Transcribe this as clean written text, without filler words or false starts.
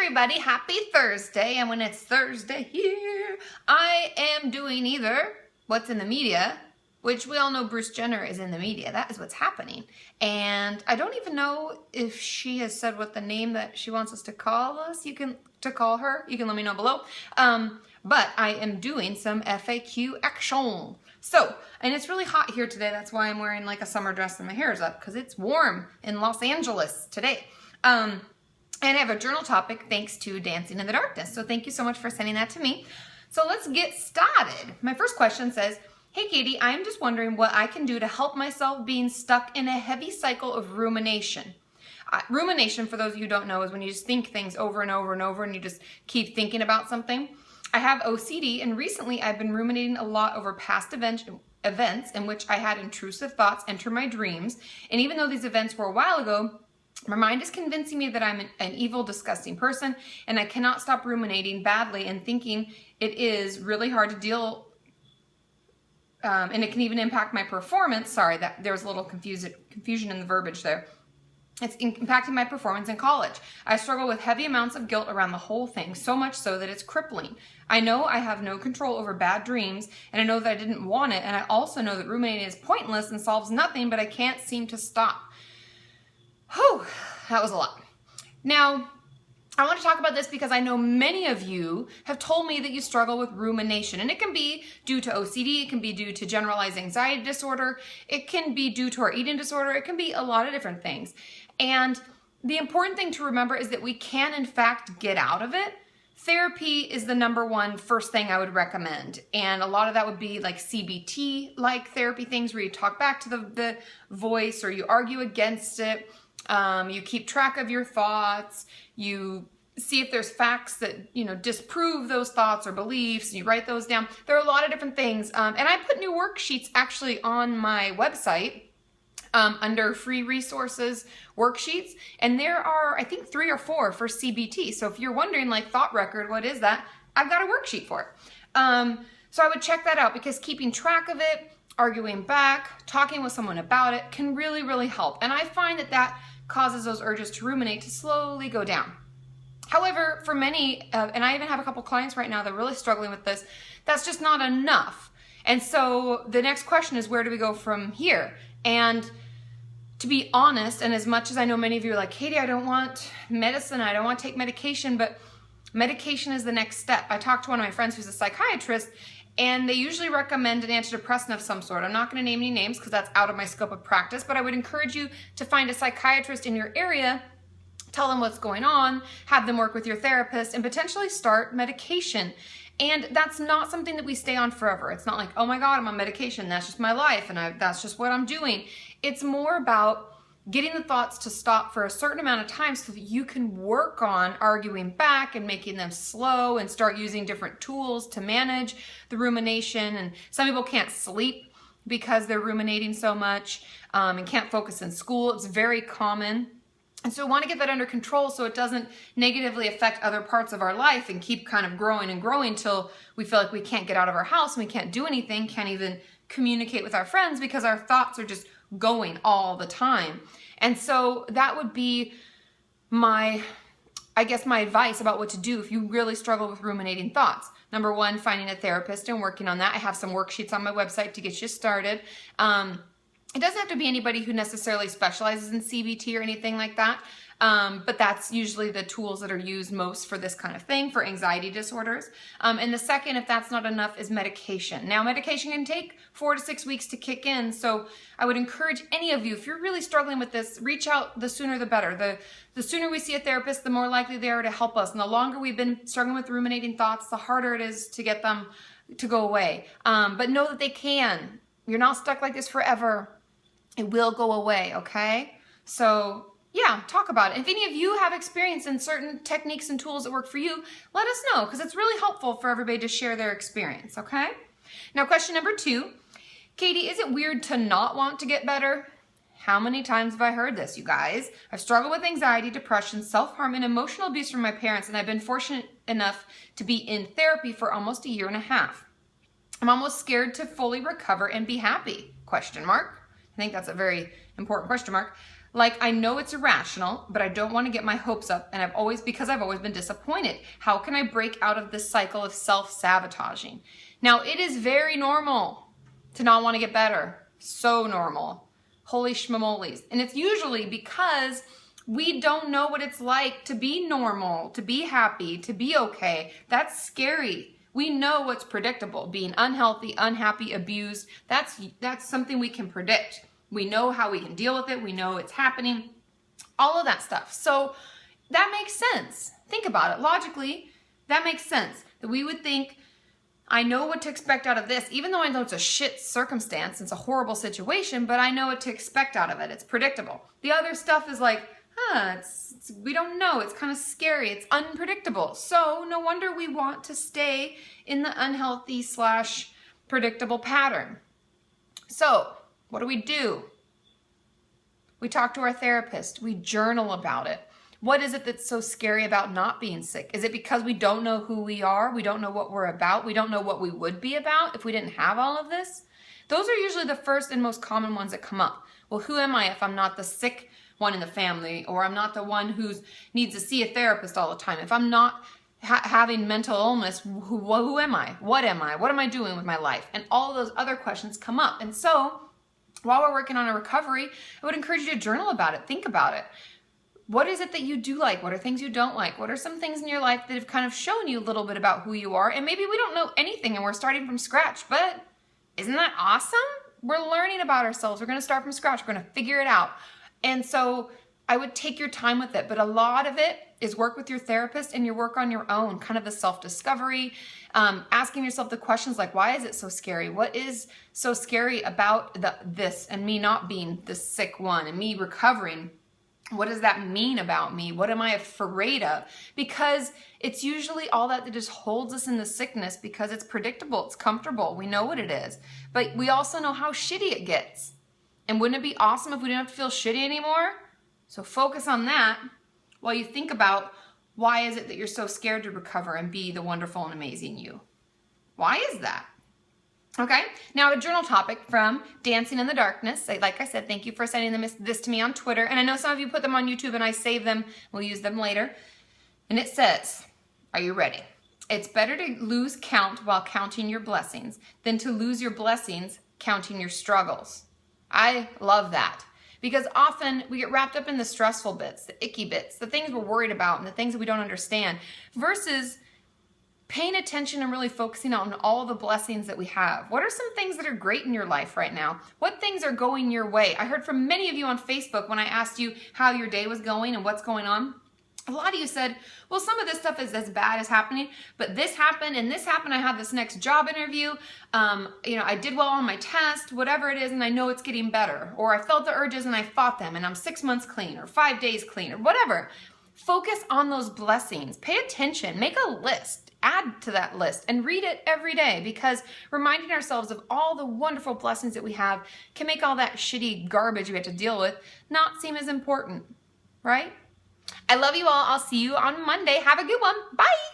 everybody, happy Thursday. And when it's Thursday here, I am doing either what's in the media, which we all know Bruce Jenner is in the media. That is what's happening. And I don't even know if she has said what the name that she wants us to call us. You can let me know below. But I am doing some FAQ action. So, and it's really hot here today. That's why I'm wearing like a summer dress and my hair is up, because it's warm in Los Angeles today. And I have a journal topic thanks to Dancing in the Darkness. So thank you so much for sending that to me. So let's get started. My first question says, hey Katie, I am just wondering what I can do to help myself being stuck in a heavy cycle of rumination. Rumination, for those of you who don't know, is when you just think things over and over and over and you just keep thinking about something. I have OCD, and recently I've been ruminating a lot over past events in which I had intrusive thoughts enter my dreams. And even though these events were a while ago, my mind is convincing me that I'm an evil, disgusting person, and I cannot stop ruminating badly and thinking it is really hard to deal, and it can even impact my performance. Sorry, that there was a little confusion in the verbiage there. It's impacting my performance in college. I struggle with heavy amounts of guilt around the whole thing, so much so that it's crippling. I know I have no control over bad dreams, and I know that I didn't want it, and I also know that ruminating is pointless and solves nothing, but I can't seem to stop. Whew, that was a lot. Now, I want to talk about this because I know many of you have told me that you struggle with rumination, and it can be due to OCD, it can be due to generalized anxiety disorder, it can be due to our eating disorder, it can be a lot of different things. And the important thing to remember is that we can in fact get out of it. Therapy is the number one first thing I would recommend. And a lot of that would be like CBT-like therapy things where you talk back to the voice or you argue against it. You keep track of your thoughts. You see if there's facts that, disprove those thoughts or beliefs, and you write those down. There are a lot of different things. And I put new worksheets actually on my website under free resources worksheets. And there are, I think, 3 or 4 for CBT. So if you're wondering, like, thought record, what is that? I've got a worksheet for it. So I would check that out, because keeping track of it, arguing back, talking with someone about it can really, really help. And I find that causes those urges to ruminate to slowly go down. However, for many, and I even have a couple clients right now that are really struggling with this, that's just not enough. And so the next question is, where do we go from here? And to be honest, and as much as I know many of you are like, Katie, I don't want medicine, I don't want to take medication, but medication is the next step. I talked to one of my friends who's a psychiatrist, and they usually recommend an antidepressant of some sort. I'm not going to name any names because that's out of my scope of practice, but I would encourage you to find a psychiatrist in your area, tell them what's going on, have them work with your therapist, and potentially start medication. And that's not something that we stay on forever. It's not like, oh my God, I'm on medication, that's just my life, and that's just what I'm doing. It's more about getting the thoughts to stop for a certain amount of time so that you can work on arguing back and making them slow and start using different tools to manage the rumination. And some people can't sleep because they're ruminating so much and can't focus in school. It's very common. And so we want to get that under control so it doesn't negatively affect other parts of our life and keep kind of growing and growing till we feel like we can't get out of our house and we can't do anything, can't even communicate with our friends because our thoughts are just going all the time. And so that would be my advice about what to do if you really struggle with ruminating thoughts. Number 1, finding a therapist and working on that. I have some worksheets on my website to get you started. It doesn't have to be anybody who necessarily specializes in CBT or anything like that, but that's usually the tools that are used most for this kind of thing, for anxiety disorders. And the second, if that's not enough, is medication. Now, medication can take 4 to 6 weeks to kick in, so I would encourage any of you, if you're really struggling with this, reach out. The sooner the better. The sooner we see a therapist, the more likely they are to help us. And the longer we've been struggling with ruminating thoughts, the harder it is to get them to go away. But know that they can. You're not stuck like this forever. It will go away, okay? So yeah, talk about it. If any of you have experience in certain techniques and tools that work for you, let us know, because it's really helpful for everybody to share their experience, okay? Now, question number 2. Katie, is it weird to not want to get better? How many times have I heard this, you guys? I've struggled with anxiety, depression, self-harm, and emotional abuse from my parents, and I've been fortunate enough to be in therapy for almost 1.5 years. I'm almost scared to fully recover and be happy, question mark. I think that's a very important question mark. Like, I know it's irrational, but I don't want to get my hopes up, and because I've always been disappointed. How can I break out of this cycle of self-sabotaging? Now, it is very normal to not want to get better. So normal. Holy schmamolies. And it's usually because we don't know what it's like to be normal, to be happy, to be okay. That's scary. We know what's predictable. Being unhealthy, unhappy, abused, that's something we can predict. We know how we can deal with it. We know it's happening. All of that stuff. So that makes sense. Think about it. Logically, that makes sense. That we would think, I know what to expect out of this, even though I know it's a shit circumstance, it's a horrible situation, but I know what to expect out of it. It's predictable. The other stuff is like, we don't know. It's kind of scary. It's unpredictable. So no wonder we want to stay in the unhealthy / predictable pattern. So what do? We talk to our therapist. We journal about it. What is it that's so scary about not being sick? Is it because we don't know who we are? We don't know what we're about? We don't know what we would be about if we didn't have all of this? Those are usually the first and most common ones that come up. Well, who am I if I'm not the sick one in the family, or I'm not the one who needs to see a therapist all the time? If I'm not having mental illness, who am I? What am I? What am I doing with my life? And all of those other questions come up. And so while we're working on a recovery, I would encourage you to journal about it. Think about it. What is it that you do like? What are things you don't like? What are some things in your life that have kind of shown you a little bit about who you are? And maybe we don't know anything and we're starting from scratch, but isn't that awesome? We're learning about ourselves. We're going to start from scratch. We're going to figure it out. And so I would take your time with it, but a lot of it is work with your therapist and your work on your own, kind of the self-discovery, asking yourself the questions like, why is it so scary? What is so scary about this and me not being the sick one and me recovering? What does that mean about me? What am I afraid of? Because it's usually all that just holds us in the sickness because it's predictable, it's comfortable, we know what it is. But we also know how shitty it gets. And wouldn't it be awesome if we didn't have to feel shitty anymore? So focus on that while you think about why is it that you're so scared to recover and be the wonderful and amazing you? Why is that? Okay, now a journal topic from Dancing in the Darkness. Like I said, thank you for sending this to me on Twitter. And I know some of you put them on YouTube and I save them. We'll use them later. And it says, are you ready? It's better to lose count while counting your blessings than to lose your blessings counting your struggles. I love that. Because often we get wrapped up in the stressful bits, the icky bits, the things we're worried about and the things that we don't understand versus paying attention and really focusing on all the blessings that we have. What are some things that are great in your life right now? What things are going your way? I heard from many of you on Facebook when I asked you how your day was going and what's going on. A lot of you said, well, some of this stuff is as bad as happening, but this happened and this happened. I had this next job interview. I did well on my test, whatever it is, and I know it's getting better. Or I felt the urges and I fought them and I'm 6 months clean or 5 days clean or whatever. Focus on those blessings. Pay attention. Make a list. Add to that list and read it every day because reminding ourselves of all the wonderful blessings that we have can make all that shitty garbage we have to deal with not seem as important, right? I love you all. I'll see you on Monday. Have a good one. Bye.